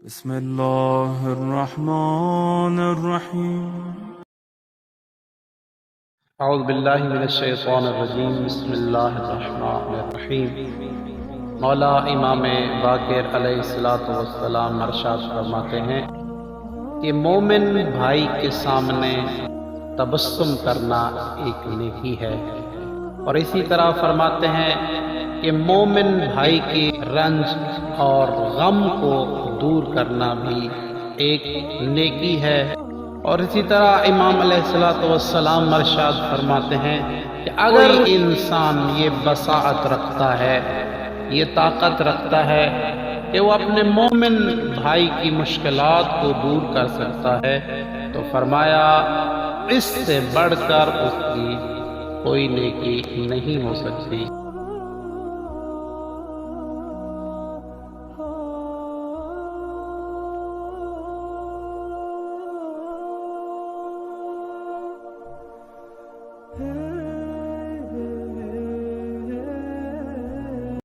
بسم الله الرحمن الرحیم. اعوذ باللہ من الشیطان الرجیم. بسم اللہ الرحمن الرحیم. مولا امام باقر علیہ السلام ارشاد فرماتے ہیں کہ مومن بھائی کے سامنے تبسم کرنا ایک نیکی ہے، اور اسی طرح فرماتے ہیں کہ مومن بھائی کی رنج اور غم کو دور کرنا بھی ایک نیکی ہے. اور اسی طرح امام علیہ السلام ارشاد فرماتے ہیں کہ اگر انسان یہ بصاعت رکھتا ہے، یہ طاقت رکھتا ہے کہ وہ اپنے مومن بھائی کی مشکلات کو دور کر سکتا ہے، تو فرمایا اس سے بڑھ کر اس کی کوئی نیکی نہیں ہو سکتی.